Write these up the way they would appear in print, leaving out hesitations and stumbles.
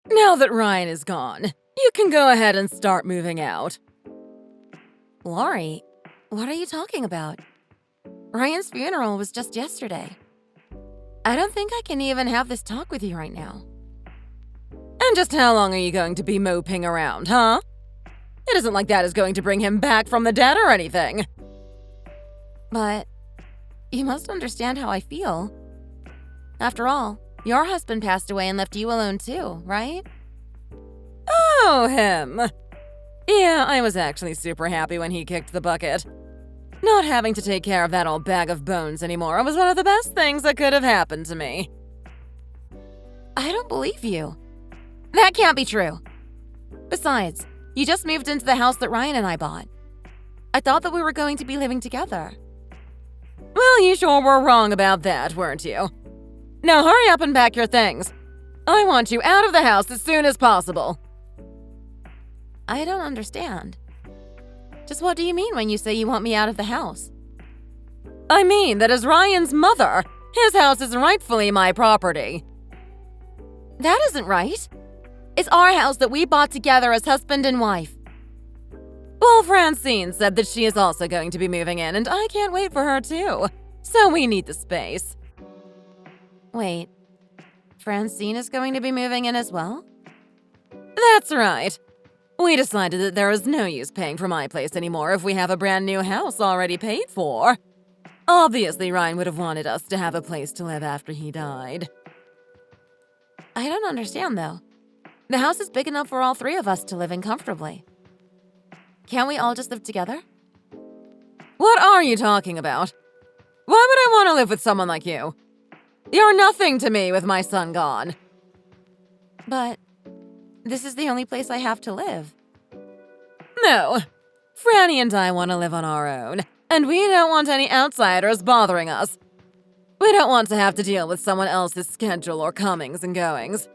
Now that Ryan is gone, you can go ahead and start moving out. Lori, what are you talking about? Ryan's funeral was just yesterday. I don't think I can even have this talk with you right now. And just how long are you going to be moping around, huh? It isn't like that is going to bring him back from the dead or anything. But you must understand how I feel. After all, your husband passed away and left you alone too, right? Oh, him. Yeah, I was actually super happy when he kicked the bucket. Not having to take care of that old bag of bones anymore was one of the best things that could have happened to me. I don't believe you. That can't be true. Besides, you just moved into the house that Ryan and I bought. I thought that we were going to be living together. Well, you sure were wrong about that, weren't you? Now hurry up and pack your things. I want you out of the house as soon as possible. I don't understand. Just what do you mean when you say you want me out of the house? I mean that as Ryan's mother, his house is rightfully my property. That isn't right. It's our house that we bought together as husband and wife. Well, Francine said that she is also going to be moving in, and I can't wait for her too. So we need the space. Wait, Francine is going to be moving in as well? That's right. We decided that there is no use paying for my place anymore if we have a brand new house already paid for. Obviously, Ryan would have wanted us to have a place to live after he died. I don't understand, though. The house is big enough for all three of us to live in comfortably. Can't we all just live together? What are you talking about? Why would I want to live with someone like you? You're nothing to me with my son gone. But this is the only place I have to live. No. Franny and I want to live on our own, and we don't want any outsiders bothering us. We don't want to have to deal with someone else's schedule or comings and goings.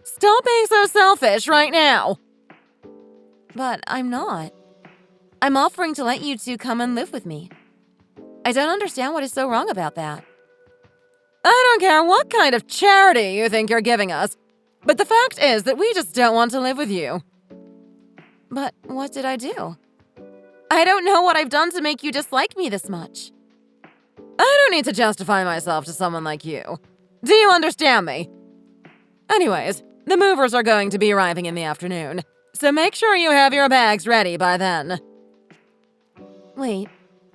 Stop being so selfish right now! But I'm not. I'm offering to let you two come and live with me. I don't understand what is so wrong about that. I don't care what kind of charity you think you're giving us, but the fact is that we just don't want to live with you. But what did I do? I don't know what I've done to make you dislike me this much. I don't need to justify myself to someone like you. Do you understand me? Anyways, the movers are going to be arriving in the afternoon, so make sure you have your bags ready by then. Wait,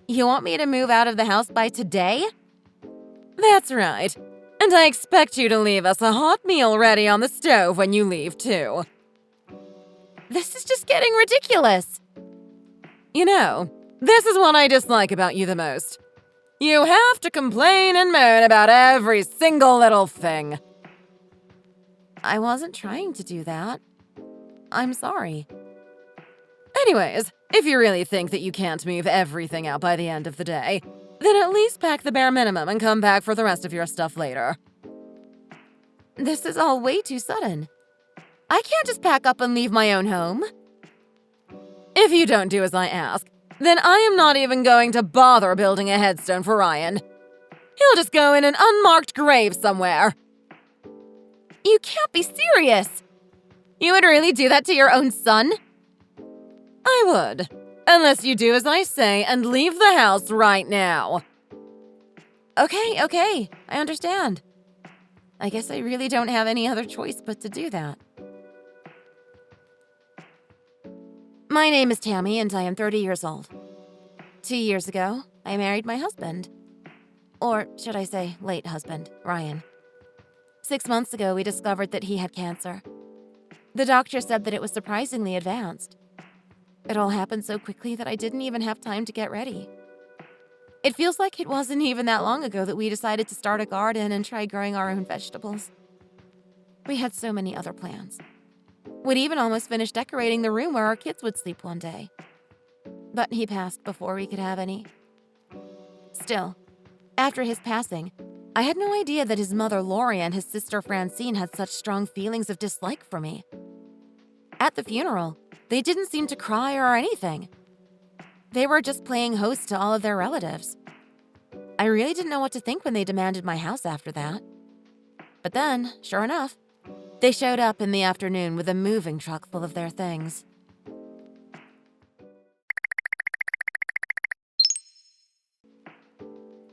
you want me to move out of the house by today? That's right. And I expect you to leave us a hot meal ready on the stove when you leave, too. This is just getting ridiculous. You know, this is what I dislike about you the most. You have to complain and moan about every single little thing. I wasn't trying to do that. I'm sorry. Anyways, if you really think that you can't move everything out by the end of the day, then at least pack the bare minimum and come back for the rest of your stuff later. This is all way too sudden. I can't just pack up and leave my own home. If you don't do as I ask, then I am not even going to bother building a headstone for Ryan. He'll just go in an unmarked grave somewhere. You can't be serious. You would really do that to your own son? I would. Unless you do as I say and leave the house right now. Okay, I understand. I guess I really don't have any other choice but to do that. My name is Tammy and I am 30 years old. 2 years ago, I married my husband. Or should I say, late husband, Ryan. 6 months ago, we discovered that he had cancer. The doctor said that it was surprisingly advanced. It all happened so quickly that I didn't even have time to get ready. It feels like it wasn't even that long ago that we decided to start a garden and try growing our own vegetables. We had so many other plans. We'd even almost finished decorating the room where our kids would sleep one day. But he passed before we could have any. Still, after his passing, I had no idea that his mother Lori and his sister Francine had such strong feelings of dislike for me. At the funeral, they didn't seem to cry or anything. They were just playing host to all of their relatives. I really didn't know what to think when they demanded my house after that. But then, sure enough, they showed up in the afternoon with a moving truck full of their things.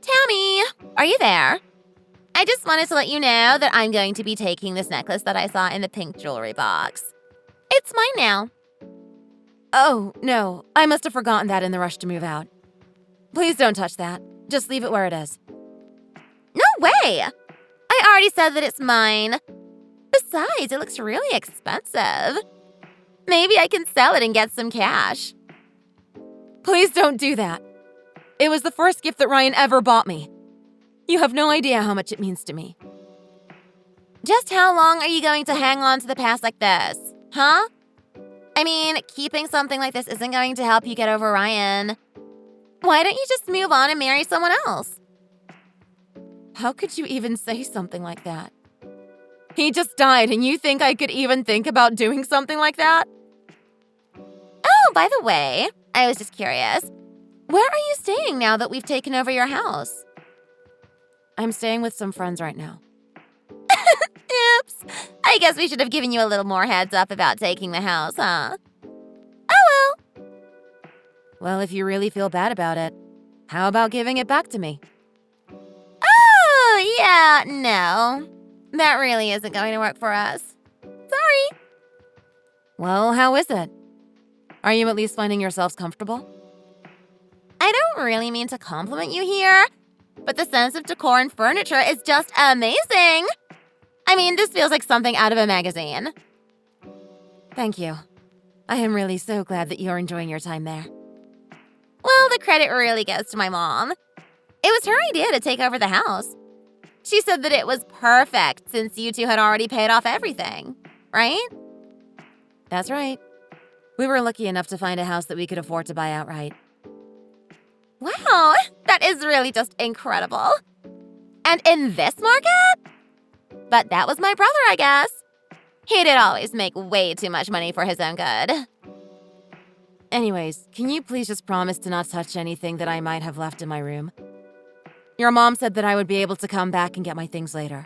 Tammy, are you there? I just wanted to let you know that I'm going to be taking this necklace that I saw in the pink jewelry box. It's mine now. Oh, no, I must have forgotten that in the rush to move out. Please don't touch that. Just leave it where it is. No way! I already said that it's mine. Besides, it looks really expensive. Maybe I can sell it and get some cash. Please don't do that. It was the first gift that Ryan ever bought me. You have no idea how much it means to me. Just how long are you going to hang on to the past like this, huh? I mean, keeping something like this isn't going to help you get over Ryan. Why don't you just move on and marry someone else? How could you even say something like that? He just died, and you think I could even think about doing something like that? Oh, by the way, I was just curious. Where are you staying now that we've taken over your house? I'm staying with some friends right now. Oops. I guess we should have given you a little more heads up about taking the house, huh? Oh well. Well, if you really feel bad about it, how about giving it back to me? Oh, yeah, no. That really isn't going to work for us. Sorry. Well, how is it? Are you at least finding yourselves comfortable? I don't really mean to compliment you here, but the sense of decor and furniture is just amazing. I mean, this feels like something out of a magazine. Thank you. I am really so glad that you're enjoying your time there. Well, the credit really goes to my mom. It was her idea to take over the house. She said that it was perfect since you two had already paid off everything, right? That's right. We were lucky enough to find a house that we could afford to buy outright. Wow, that is really just incredible. And in this market? But that was my brother, I guess. He did always make way too much money for his own good. Anyways, can you please just promise to not touch anything that I might have left in my room? Your mom said that I would be able to come back and get my things later.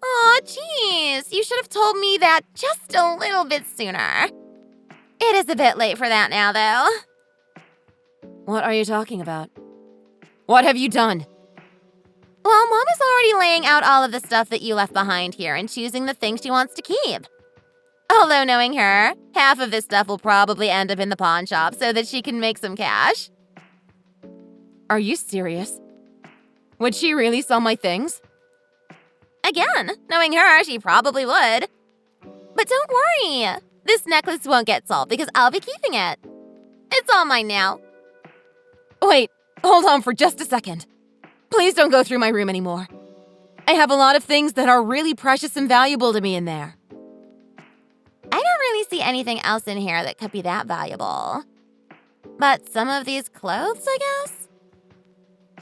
Aw, jeez. You should have told me that just a little bit sooner. It is a bit late for that now, though. What are you talking about? What have you done? Well, Mom is already laying out all of the stuff that you left behind here and choosing the things she wants to keep. Although, knowing her, half of this stuff will probably end up in the pawn shop so that she can make some cash. Are you serious? Would she really sell my things? Again, knowing her, she probably would. But don't worry. This necklace won't get sold because I'll be keeping it. It's all mine now. Wait, hold on for just a second. Please don't go through my room anymore. I have a lot of things that are really precious and valuable to me in there. I don't really see anything else in here that could be that valuable. But some of these clothes, I guess?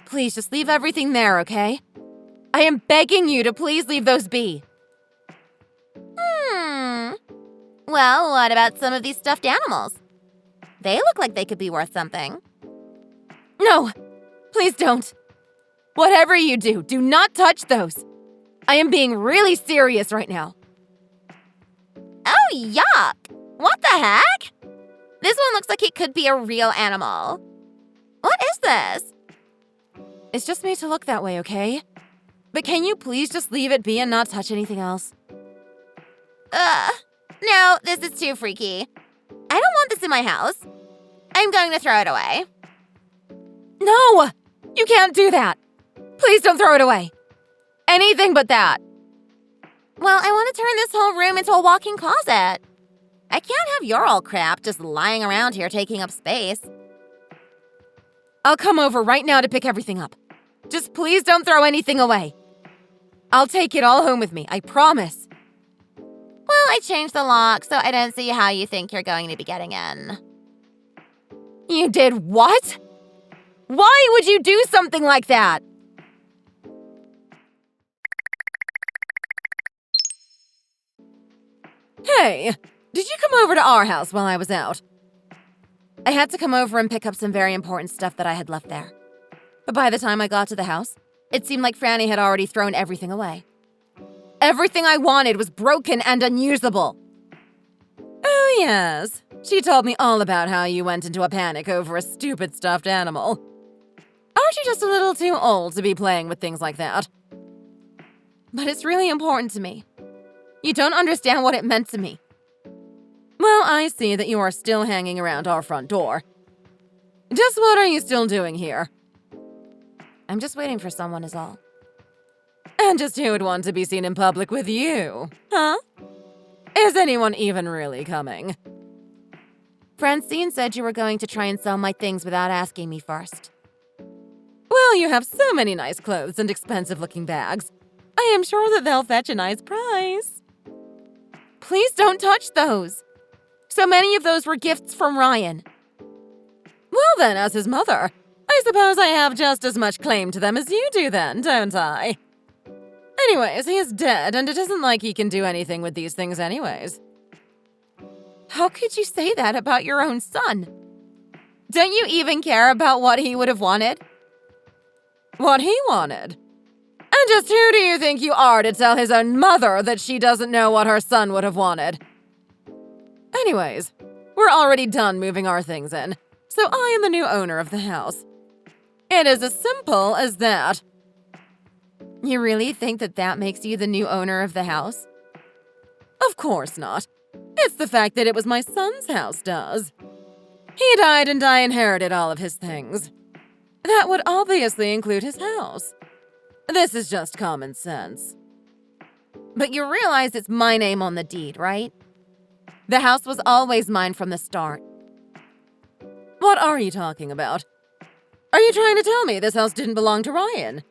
Please just leave everything there, okay? I am begging you to please leave those be. Well, what about some of these stuffed animals? They look like they could be worth something. No, please don't. Whatever you do, do not touch those. I am being really serious right now. Oh, yuck! What the heck? This one looks like it could be a real animal. What is this? It's just made to look that way, okay? But can you please just leave it be and not touch anything else? No, this is too freaky. I don't want this in my house. I'm going to throw it away. No! You can't do that! Please don't throw it away! Anything but that! Well, I want to turn this whole room into a walk-in closet. I can't have your old crap just lying around here taking up space. I'll come over right now to pick everything up. Just please don't throw anything away. I'll take it all home with me, I promise. Well, I changed the lock, so I don't see how you think you're going to be getting in. You did what? Why would you do something like that? Hey, did you come over to our house while I was out? I had to come over and pick up some very important stuff that I had left there. But by the time I got to the house, it seemed like Franny had already thrown everything away. Everything I wanted was broken and unusable. Oh, yes. She told me all about how you went into a panic over a stupid stuffed animal. Aren't you just a little too old to be playing with things like that? But it's really important to me. You don't understand what it meant to me. Well, I see that you are still hanging around our front door. Just what are you still doing here? I'm just waiting for someone is all. And just who would want to be seen in public with you, huh? Is anyone even really coming? Francine said you were going to try and sell my things without asking me first. Well, you have so many nice clothes and expensive-looking bags. I am sure that they'll fetch a nice price. Please don't touch those. So many of those were gifts from Ryan. Well then, as his mother, I suppose I have just as much claim to them as you do then, don't I? Anyways, he is dead, and it isn't like he can do anything with these things anyways. How could you say that about your own son? Don't you even care about what he would have wanted? What he wanted? And just who do you think you are to tell his own mother that she doesn't know what her son would have wanted? Anyways, we're already done moving our things in, so I am the new owner of the house. It is as simple as that. You really think that that makes you the new owner of the house? Of course not. It's the fact that it was my son's house does. He died and I inherited all of his things. That would obviously include his house. This is just common sense. But you realize it's my name on the deed, right? The house was always mine from the start. What are you talking about? Are you trying to tell me this house didn't belong to Ryan?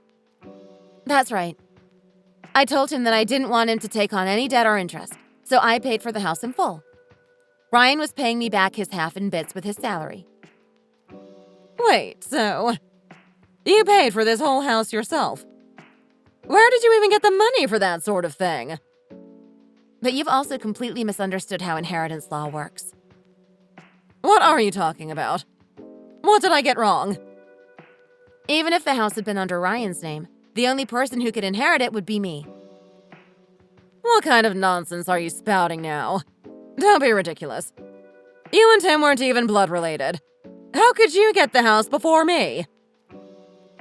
That's right. I told him that I didn't want him to take on any debt or interest, so I paid for the house in full. Ryan was paying me back his half in bits with his salary. Wait, so you paid for this whole house yourself? Where did you even get the money for that sort of thing? But you've also completely misunderstood how inheritance law works. What are you talking about? What did I get wrong? Even if the house had been under Ryan's name, the only person who could inherit it would be me. What kind of nonsense are you spouting now? Don't be ridiculous. You and Tim weren't even blood related. How could you get the house before me?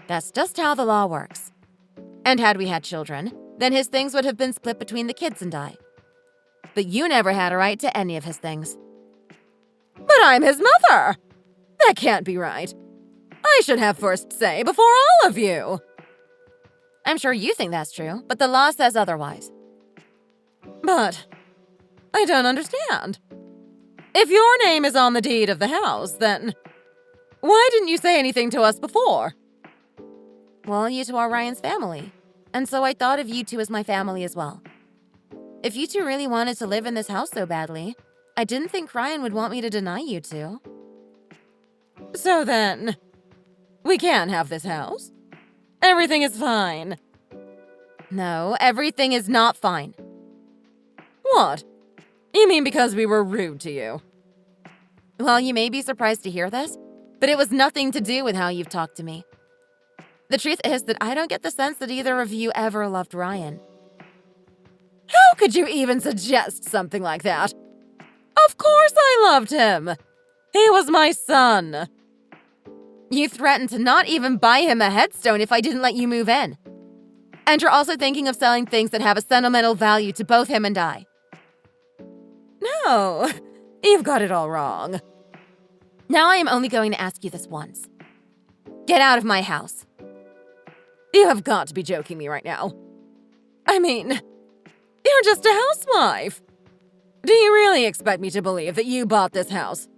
That's just how the law works. And had we had children, then his things would have been split between the kids and I. But you never had a right to any of his things. But I'm his mother! That can't be right. I should have first say before all of you. I'm sure you think that's true, but the law says otherwise. But I don't understand. If your name is on the deed of the house, then why didn't you say anything to us before? Well, you two are Ryan's family, and so I thought of you two as my family as well. If you two really wanted to live in this house so badly, I didn't think Ryan would want me to deny you two. So then, we can have this house? Everything is fine. No, everything is not fine. What? You mean because we were rude to you? Well, you may be surprised to hear this, but it was nothing to do with how you've talked to me. The truth is that I don't get the sense that either of you ever loved Ryan. How could you even suggest something like that? Of course I loved him. He was my son. You threatened to not even buy him a headstone if I didn't let you move in. And you're also thinking of selling things that have a sentimental value to both him and I. No, you've got it all wrong. Now I am only going to ask you this once. Get out of my house. You have got to be joking me right now. I mean, you're just a housewife. Do you really expect me to believe that you bought this house?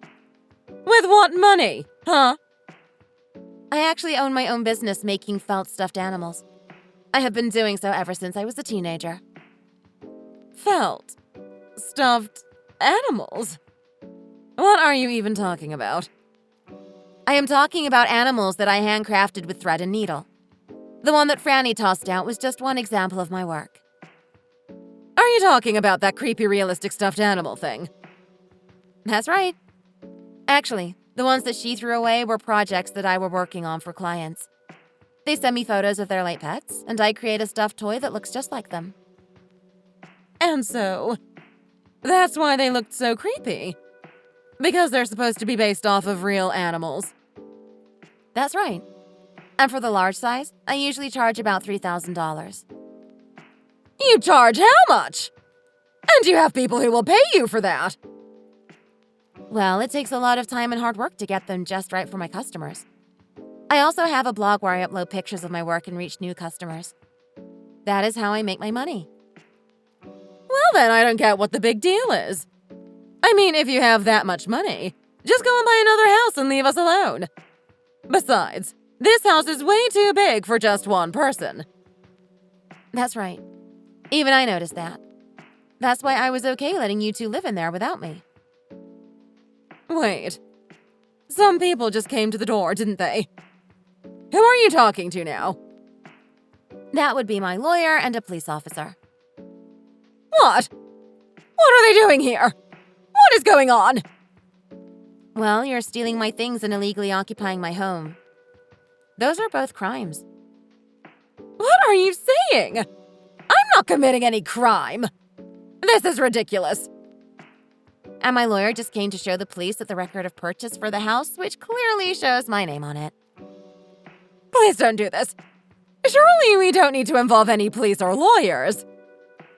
With what money, huh? I actually own my own business making felt stuffed animals. I have been doing so ever since I was a teenager. Felt stuffed animals? What are you even talking about? I am talking about animals that I handcrafted with thread and needle. The one that Franny tossed out was just one example of my work. Are you talking about that creepy realistic stuffed animal thing? That's right. Actually, the ones that she threw away were projects that I were working on for clients. They send me photos of their late pets, and I create a stuffed toy that looks just like them. And so, that's why they looked so creepy. Because they're supposed to be based off of real animals. That's right. And for the large size, I usually charge about $3,000. You charge how much? And you have people who will pay you for that. Well, it takes a lot of time and hard work to get them just right for my customers. I also have a blog where I upload pictures of my work and reach new customers. That is how I make my money. Well, then I don't get what the big deal is. I mean, if you have that much money, just go and buy another house and leave us alone. Besides, this house is way too big for just one person. That's right. Even I noticed that. That's why I was okay letting you two live in there without me. Wait. Some people just came to the door, didn't they? Who are you talking to now? That would be my lawyer and a police officer. What? What are they doing here? What is going on? Well, you're stealing my things and illegally occupying my home. Those are both crimes. What are you saying? I'm not committing any crime. This is ridiculous. And my lawyer just came to show the police that the record of purchase for the house, which clearly shows my name on it. Please don't do this. Surely we don't need to involve any police or lawyers.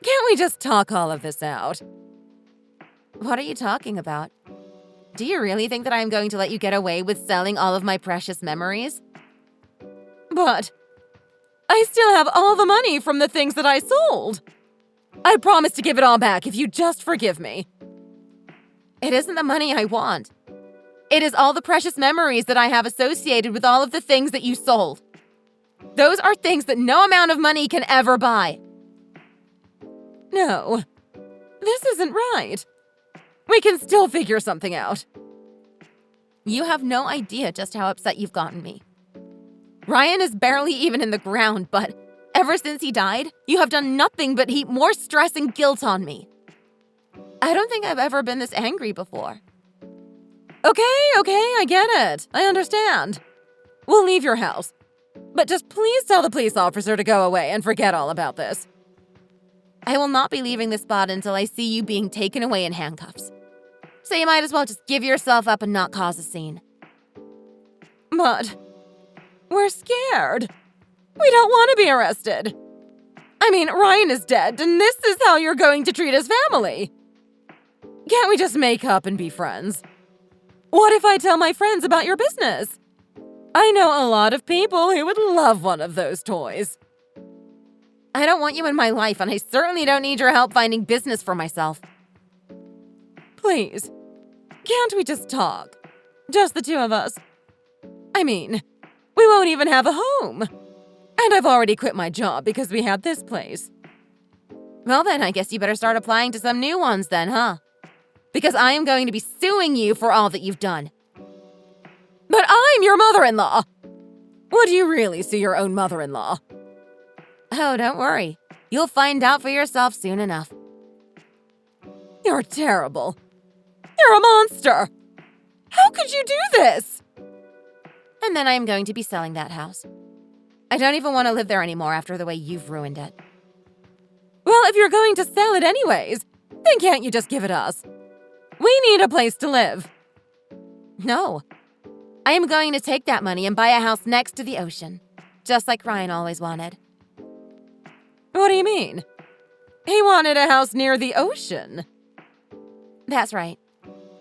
Can't we just talk all of this out? What are you talking about? Do you really think that I am going to let you get away with selling all of my precious memories? But I still have all the money from the things that I sold. I promise to give it all back if you just forgive me. It isn't the money I want. It is all the precious memories that I have associated with all of the things that you sold. Those are things that no amount of money can ever buy. No, this isn't right. We can still figure something out. You have no idea just how upset you've gotten me. Ryan is barely even in the ground, but ever since he died, you have done nothing but heap more stress and guilt on me. I don't think I've ever been this angry before. Okay, I get it. I understand. We'll leave your house. But just please tell the police officer to go away and forget all about this. I will not be leaving this spot until I see you being taken away in handcuffs. So you might as well just give yourself up and not cause a scene. But we're scared. We don't want to be arrested. I mean, Ryan is dead, and this is how you're going to treat his family. Can't we just make up and be friends? What if I tell my friends about your business? I know a lot of people who would love one of those toys. I don't want you in my life, and I certainly don't need your help finding business for myself. Please, can't we just talk? Just the two of us. I mean, we won't even have a home. And I've already quit my job because we had this place. Well then, I guess you better start applying to some new ones then, huh? Because I am going to be suing you for all that you've done. But I'm your mother-in-law! Would you really sue your own mother-in-law? Oh, don't worry. You'll find out for yourself soon enough. You're terrible. You're a monster! How could you do this? And then I am going to be selling that house. I don't even want to live there anymore after the way you've ruined it. Well, if you're going to sell it anyways, then can't you just give it us? We need a place to live. No. I am going to take that money and buy a house next to the ocean, just like Ryan always wanted. What do you mean? He wanted a house near the ocean. That's right.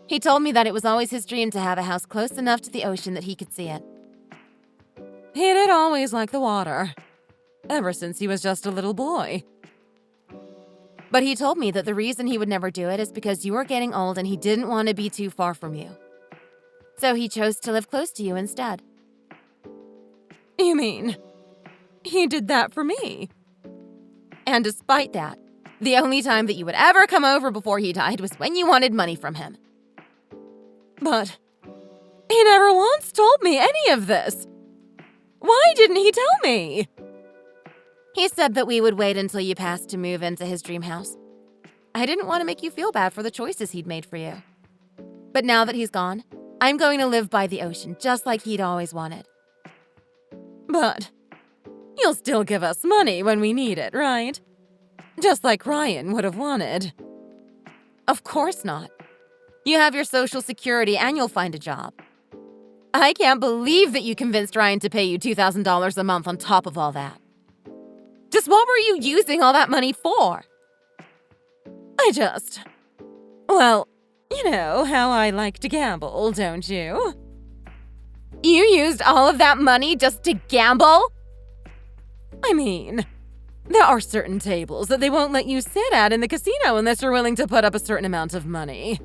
He told me that it was always his dream to have a house close enough to the ocean that he could see it. He did always like the water, ever since he was just a little boy. But he told me that the reason he would never do it is because you were getting old and he didn't want to be too far from you. So he chose to live close to you instead. You mean, he did that for me? And despite that, the only time that you would ever come over before he died was when you wanted money from him. But he never once told me any of this. Why didn't he tell me? He said that we would wait until you passed to move into his dream house. I didn't want to make you feel bad for the choices he'd made for you. But now that he's gone, I'm going to live by the ocean, just like he'd always wanted. But You'll still give us money when we need it, right? Just like Ryan would have wanted. Of course not. You have your Social Security and you'll find a job. I can't believe that you convinced Ryan to pay you $2,000 a month on top of all that. Just what were you using all that money for? Well, you know how I like to gamble, don't you? You used all of that money just to gamble? I mean, there are certain tables that they won't let you sit at in the casino unless you're willing to put up a certain amount of money.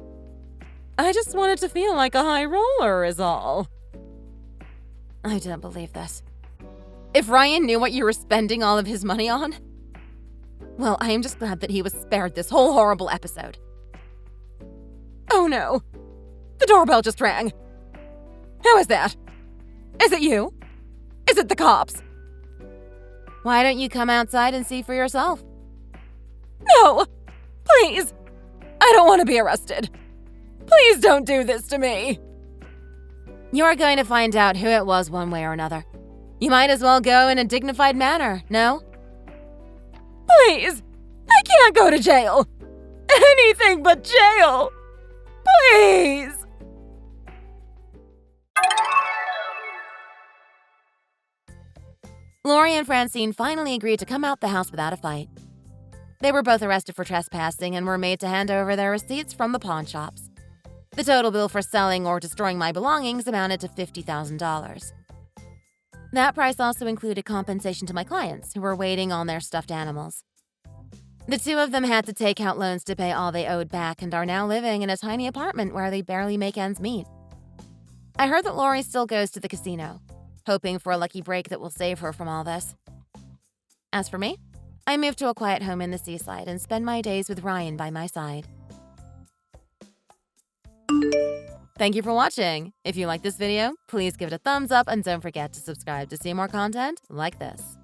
I just wanted to feel like a high roller is all. I don't believe this. If Ryan knew what you were spending all of his money on, well, I am just glad that he was spared this whole horrible episode. Oh no! The doorbell just rang. Who is that? Is it you? Is it the cops? Why don't you come outside and see for yourself? No! Please! I don't want to be arrested. Please don't do this to me. You're going to find out who it was one way or another. You might as well go in a dignified manner, no? Please! I can't go to jail! Anything but jail! Please! Lori and Francine finally agreed to come out the house without a fight. They were both arrested for trespassing and were made to hand over their receipts from the pawn shops. The total bill for selling or destroying my belongings amounted to $50,000. That price also included compensation to my clients, who were waiting on their stuffed animals. The two of them had to take out loans to pay all they owed back and are now living in a tiny apartment where they barely make ends meet. I heard that Lori still goes to the casino, hoping for a lucky break that will save her from all this. As for me, I moved to a quiet home in the seaside and spend my days with Ryan by my side. Thank you for watching. If you like this video, please give it a thumbs up and don't forget to subscribe to see more content like this.